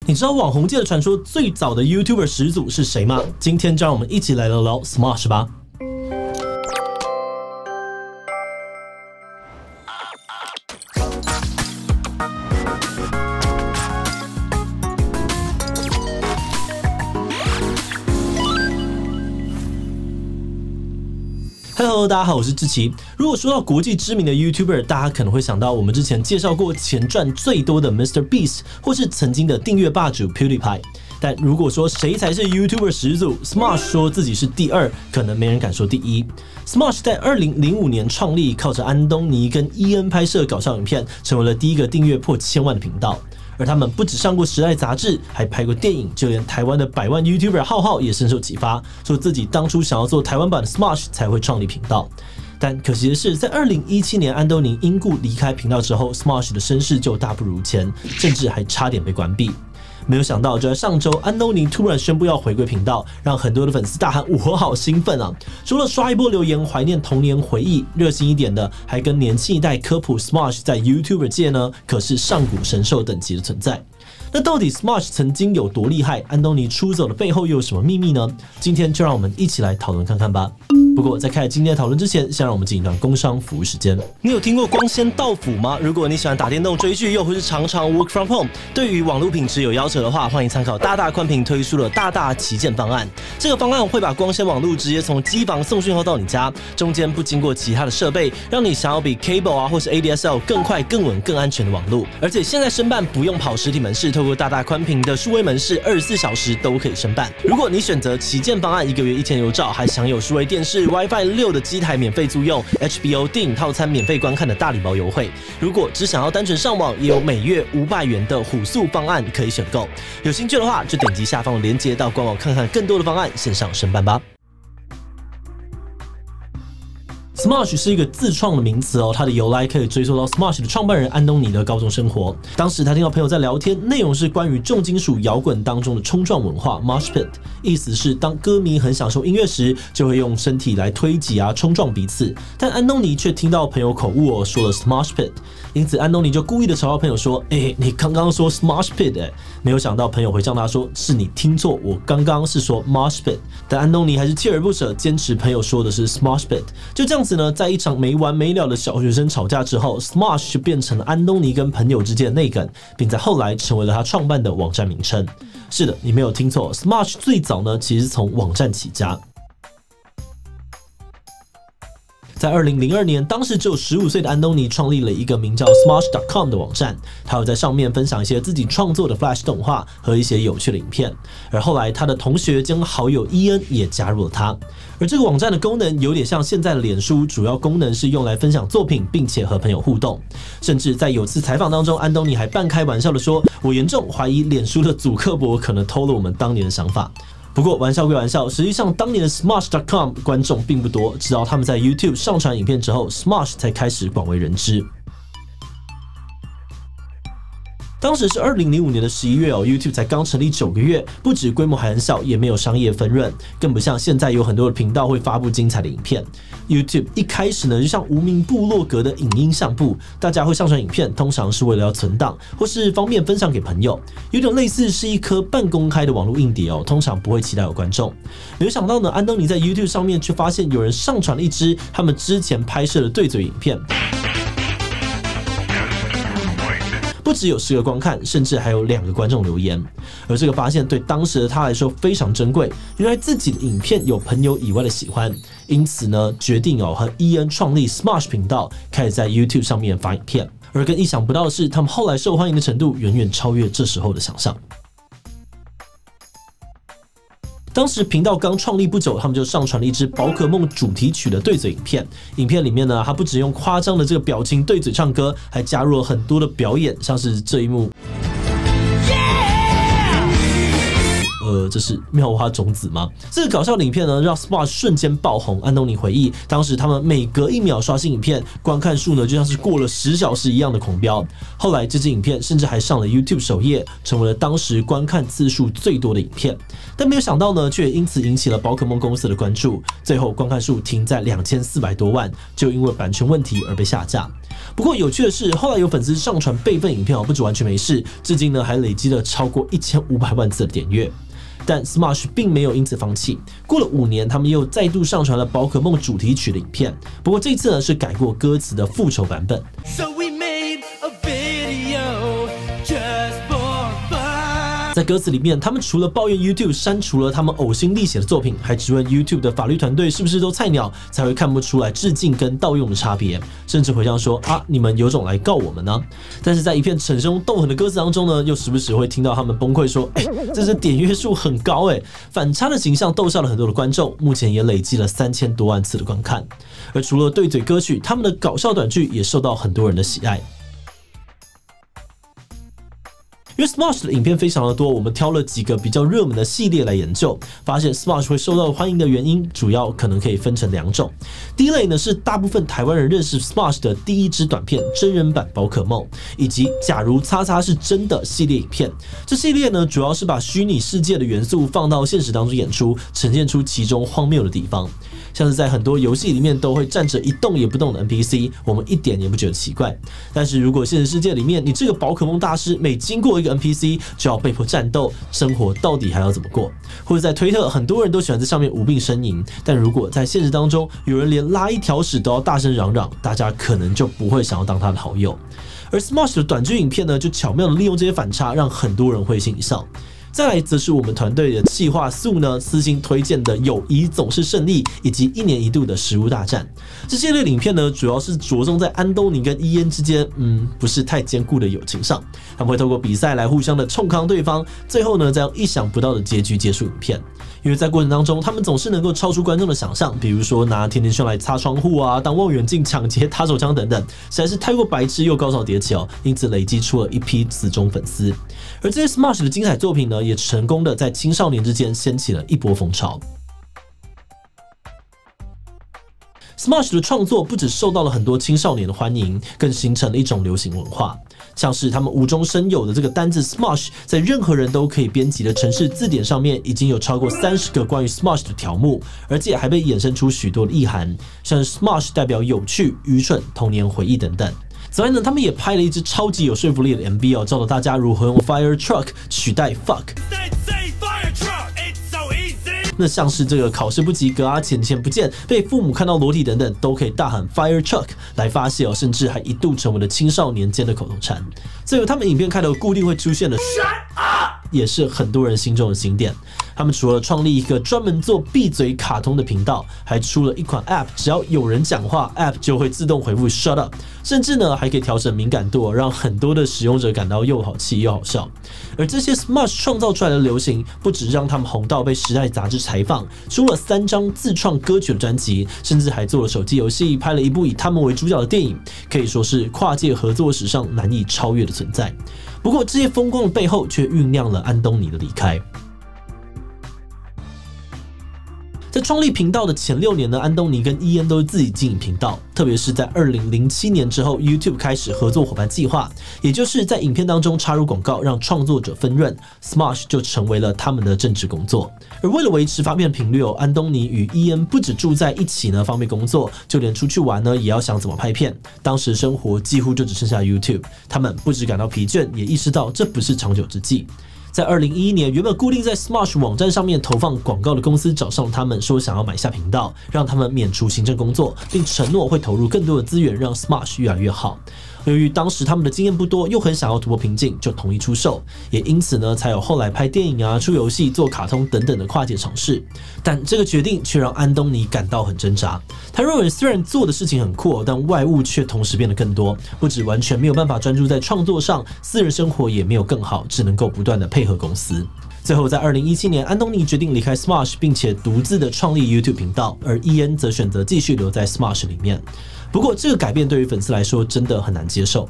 你知道网红界的传说最早的 YouTuber 始祖是谁吗？今天就让我们一起来聊聊 Smosh 吧。Hello， 大家好，我是志祺。如果说到国际知名的 YouTuber， 大家可能会想到我们之前介绍过钱赚最多的 Mr. Beast， 或是曾经的订阅霸主 PewDiePie。但如果说谁才是 YouTuber 始祖 ，Smosh 说自己是第二，可能没人敢说第一。Smosh 在2005年创立，靠着安东尼跟伊恩拍摄搞笑影片，成为了第一个订阅破1000万的频道。而他们不只上过《时代》杂志，还拍过电影，就连台湾的100万 YouTuber 浩浩也深受启发，说自己当初想要做台湾版的 Smosh 才会创立频道。但可惜的是，在2017年安东尼因故离开频道之后 ，Smosh 的声势就大不如前，甚至还差点被关闭。没有想到，就在上周，安东尼突然宣布要回归频道，让很多的粉丝大喊“我好兴奋啊”！除了刷一波留言怀念童年回忆，热心一点的还跟年轻一代科普 Smosh 在 YouTuber 界呢可是上古神兽等级的存在。那到底 Smosh 曾经有多厉害？安东尼出走的背后又有什么秘密呢？今天就让我们一起来讨论看看吧。不过在开始今天的讨论之前，先让我们进一段工商服务时间。你有听过光纤到府吗？如果你喜欢打电动、追剧，又或是常常 work from home， 对于网络品质有要求的话，欢迎参考大大宽频推出的大大旗舰方案。这个方案会把光纤网络直接从机房送讯号到你家，中间不经过其他的设备，让你享有比 cable 啊或是 ADSL 更快、更稳、更安全的网络。而且现在申办不用跑实体门市，透过大大宽频的数位门市，24小时都可以申办。如果你选择旗舰方案，1个月1000邮照，还享有数位电视、WiFi 6的机台免费租用 ，HBO 电影套餐免费观看的大礼包优惠。如果只想要单纯上网，也有每月500元的虎速方案可以选购。有兴趣的话，就点击下方的链接到官网看看更多的方案，线上申办吧。Smosh 是一个自创的名词哦，它的由来可以追溯到 Smosh 的创办人安东尼的高中生活。当时他听到朋友在聊天，内容是关于重金属摇滚当中的冲撞文化 （Mosh Pit）， 意思是当歌迷很享受音乐时，就会用身体来推挤啊、冲撞彼此。但安东尼却听到朋友口误哦，说了 Smosh Pit， 因此安东尼就故意的嘲笑朋友说：“你刚刚说 Smosh Pit 没有想到朋友回向他说：“是你听错，我刚刚是说 Mosh Pit。”但安东尼还是锲而不舍，坚持朋友说的是 Smosh Pit。就这样子呢，在一场没完没了的小学生吵架之后 ，Smosh 就变成了安东尼跟朋友之间的内梗，并在后来成为了他创办的网站名称。是的，你没有听错 ，Smosh 最早呢其实是从网站起家。在2002年，当时只有15岁的安东尼创立了一个名叫 Smosh.com 的网站，他有在上面分享一些自己创作的 Flash 动画和一些有趣的影片。而后来，他的同学兼好友伊恩也加入了他。而这个网站的功能有点像现在的脸书，主要功能是用来分享作品，并且和朋友互动。甚至在有次采访当中，安东尼还半开玩笑的说：“我严重怀疑脸书的祖克伯可能偷了我们当年的想法。”不过玩笑归玩笑，实际上当年的 Smosh.com 观众并不多，直到他们在 YouTube 上传影片之后 ，Smosh 才开始广为人知。当时是2005年的11月哦 ，YouTube 才刚成立9个月，不止规模还很小，也没有商业分润，更不像现在有很多的频道会发布精彩的影片。YouTube 一开始呢，就像无名部落格的影音相簿，大家会上传影片，通常是为了要存档，或是方便分享给朋友，有点类似是一颗半公开的网络硬碟哦，通常不会期待有观众。没有想到呢，安东尼在 YouTube 上面却发现有人上传了一支他们之前拍摄的对嘴影片。不只有10个观看，甚至还有2个观众留言。而这个发现对当时的他来说非常珍贵，原来自己的影片有朋友以外的喜欢，因此呢，决定和伊恩创立 Smosh 频道，开始在 YouTube 上面发影片。而更意想不到的是，他们后来受欢迎的程度远远超越这时候的想象。当时频道刚创立不久，他们就上传了一支宝可梦主题曲的对嘴影片。影片里面呢，他不只用夸张的这个表情对嘴唱歌，还加入了很多的表演，像是这一幕。这是妙蛙种子吗？这个搞笑的影片呢，让 Smosh 瞬间爆红。安东尼回忆，当时他们每隔1秒刷新影片，观看数呢就像是过了10小时一样的狂飙。后来这支影片甚至还上了 YouTube 首页，成为了当时观看次数最多的影片。但没有想到呢，却因此引起了宝可梦公司的关注，最后观看数停在2400多万，就因为版权问题而被下架。不过有趣的是，后来有粉丝上传备份影片不止完全没事，至今呢还累积了超过1500万次的点阅。但 Smosh 并没有因此放弃，过了5年，他们又再度上传了宝可梦主题曲的影片，不过这次呢是改过歌词的复仇版本。在歌词里面，他们除了抱怨 YouTube 删除了他们呕心沥血的作品，还质问 YouTube 的法律团队是不是都菜鸟，才会看不出来致敬跟盗用的差别，甚至回想说你们有种来告我们呢？但是在一片逞凶斗狠的歌词当中呢，又时不时会听到他们崩溃说，这是点阅数很高反差的形象逗笑了很多的观众，目前也累积了3000多万次的观看。而除了对嘴歌曲，他们的搞笑短剧也受到很多人的喜爱。因为 Smosh 的影片非常的多，我们挑了几个比较热门的系列来研究，发现 Smosh 会受到欢迎的原因，主要可能可以分成2种。第一类呢是大部分台湾人认识 Smosh 的第一支短片真人版宝可梦，以及假如叉叉是真的系列影片。这系列呢主要是把虚拟世界的元素放到现实当中演出，呈现出其中荒谬的地方。像是在很多游戏里面都会站着一动也不动的 NPC， 我们一点也不觉得奇怪。但是如果现实世界里面你这个宝可梦大师每经过一个 NPC 就要被迫战斗，生活到底还要怎么过？或者在推特，很多人都喜欢在上面无病呻吟，但如果在现实当中有人连拉一条屎都要大声嚷嚷，大家可能就不会想要当他的好友。而 Smosh 的短剧影片呢，就巧妙的利用这些反差，让很多人会心一笑。再来则是我们团队的企划素呢私心推荐的友谊总是胜利，以及1年1度的食物大战。这系列影片呢，主要是着重在安东尼跟伊恩之间不是太坚固的友情上，他们会透过比赛来互相的冲康对方，最后呢再用意想不到的结局结束影片。因为在过程当中，他们总是能够超出观众的想象，比如说拿甜甜圈来擦窗户当望远镜抢劫打手枪等等，实在是太过白痴又高潮迭起因此累积出了一批死忠粉丝。而这些 Smosh 的精彩作品呢，也成功的在青少年之间掀起了一波风潮。Smosh 的创作不只受到了很多青少年的欢迎，更形成了一种流行文化。像是他们无中生有的这个单字 Smosh， 在任何人都可以编辑的程式字典上面，已经有超过30个关于 Smosh 的条目，而且还被衍生出许多的意涵，像是 Smosh 代表有趣、愚蠢、童年回忆等等。此外呢，他们也拍了一支超级有说服力的 MV 教导大家如何用 Fire Truck 取代 Fuck。那像是这个考试不及格钱不见、被父母看到裸体等等，都可以大喊 Fire Truck 来发泄甚至还一度成为了青少年间的口头禅。所以他们影片开头固定会出现的 Shut up 也是很多人心中的经典。他们除了创立一个专门做闭嘴卡通的频道，还出了一款 App， 只要有人讲话 ，App 就会自动回复 Shut up， 甚至呢还可以调整敏感度，让很多的使用者感到又好气又好笑。而这些 Smosh 创造出来的流行，不只让他们红到被时代杂志采访，出了3张自创歌曲的专辑，甚至还做了手机游戏，拍了一部以他们为主角的电影，可以说是跨界合作史上难以超越的存在。不过这些风光的背后，却酝酿了安东尼的离开。在创立频道的前6年呢，安东尼跟伊恩都是自己经营频道，特别是在2007年之后 ，YouTube 开始合作伙伴计划，也就是在影片当中插入广告，让创作者分润 ，Smosh 就成为了他们的正职工作。而为了维持发片频率安东尼与伊恩不只住在一起呢，方便工作，就连出去玩呢，也要想怎么拍片。当时生活几乎就只剩下 YouTube， 他们不只感到疲倦，也意识到这不是长久之计。在2011年，原本固定在 Smosh 网站上面投放广告的公司找上他们，说想要买下频道，让他们免除行政工作，并承诺会投入更多的资源，让 Smosh 越来越好。由于当时他们的经验不多，又很想要突破瓶颈，就同意出售，也因此呢，才有后来拍电影出游戏、做卡通等等的跨界尝试。但这个决定却让安东尼感到很挣扎。他认为虽然做的事情很酷，但外务却同时变得更多，不止完全没有办法专注在创作上，私人生活也没有更好，只能够不断的配合公司。最后，在2017年，安东尼决定离开 Smosh， 并且独自的创立 YouTube 频道，而伊恩则选择继续留在 Smosh 里面。不过，这个改变对于粉丝来说真的很难接受。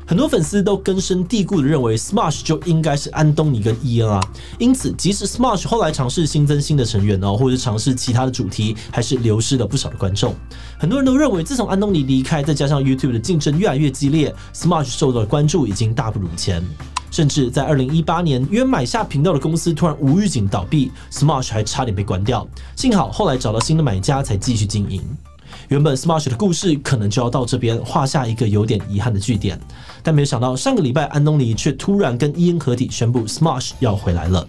很多粉丝都根深蒂固的认为 Smosh 就应该是安东尼跟伊恩因此即使 Smosh 后来尝试新增新的成员或者尝试其他的主题，还是流失了不少的观众。很多人都认为，自从安东尼离开，再加上 YouTube 的竞争越来越激烈， Smosh 受到的关注已经大不如前。甚至在2018年，因为买下频道的公司突然无预警倒闭， Smosh 还差点被关掉，幸好后来找到新的买家才继续经营。原本 Smosh 的故事可能就要到这边画下一个有点遗憾的句点，但没有想到上个礼拜安东尼却突然跟伊恩合体宣布 Smosh 要回来了。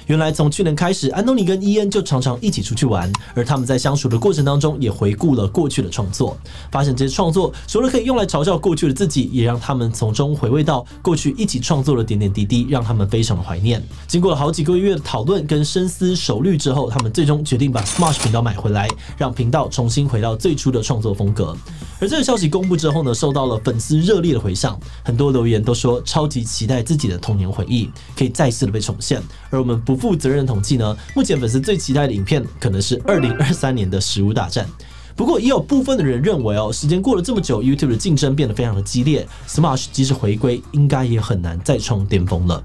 原来从去年开始，安东尼跟伊恩就常常一起出去玩，而他们在相处的过程当中也回顾了过去的创作，发现这些创作除了可以用来嘲笑过去的自己，也让他们从中回味到过去一起创作的点点滴滴，让他们非常的怀念。经过了好几个月的讨论跟深思熟虑之后，他们最终决定把 Smosh 频道买回来，让频道重新回到最初的创作风格。而这个消息公布之后呢，受到了粉丝热烈的回响，很多留言都说超级期待自己的童年回忆可以再次的被重现。而我们不负责任的统计呢，目前粉丝最期待的影片可能是2023年的食物大战。不过也有部分的人认为时间过了这么久 ，YouTube 的竞争变得非常的激烈 ，Smosh 即使回归，应该也很难再创巅峰了。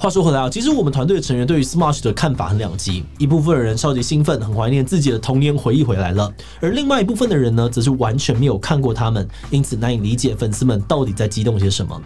话说回来其实我们团队的成员对于 Smosh 的看法很两极，一部分的人超级兴奋，很怀念自己的童年回忆回来了，而另外一部分的人呢，则是完全没有看过他们，因此难以理解粉丝们到底在激动些什么。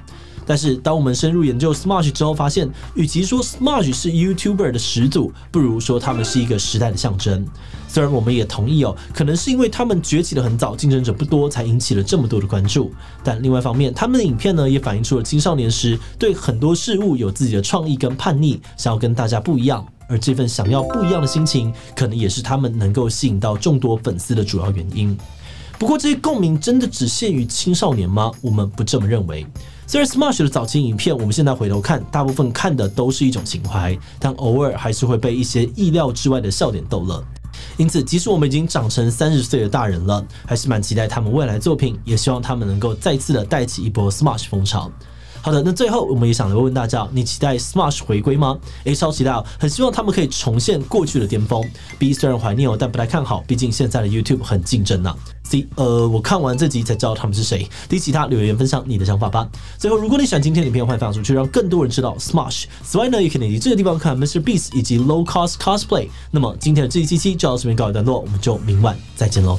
但是当我们深入研究 Smosh 之后，发现与其说 Smosh 是 YouTuber 的始祖，不如说他们是一个时代的象征。虽然我们也同意可能是因为他们崛起的很早，竞争者不多，才引起了这么多的关注。但另外一方面，他们的影片呢，也反映出了青少年时对很多事物有自己的创意跟叛逆，想要跟大家不一样。而这份想要不一样的心情，可能也是他们能够吸引到众多粉丝的主要原因。不过这些共鸣真的只限于青少年吗？我们不这么认为。虽然 Smosh 的早期影片，我们现在回头看，大部分看的都是一种情怀，但偶尔还是会被一些意料之外的笑点逗乐。因此，即使我们已经长成30岁的大人了，还是蛮期待他们未来的作品，也希望他们能够再次的带起一波 Smosh 风潮。好的，那最后我们也想来问问大家，你期待 Smosh 回归吗？超期待很希望他们可以重现过去的巅峰。B 虽然怀念但不太看好，毕竟现在的 YouTube 很竞争啊。C 我看完这集才知道他们是谁。第其他留言分享你的想法吧。最后，如果你喜欢今天的影片，欢迎分享出去，让更多人知道 Smosh。此外呢，也可以点击这个地方看 Mr. Beast 以及 Low Cost Cosplay。那么今天的这一期就到这边告一段落，我们就明晚再见喽。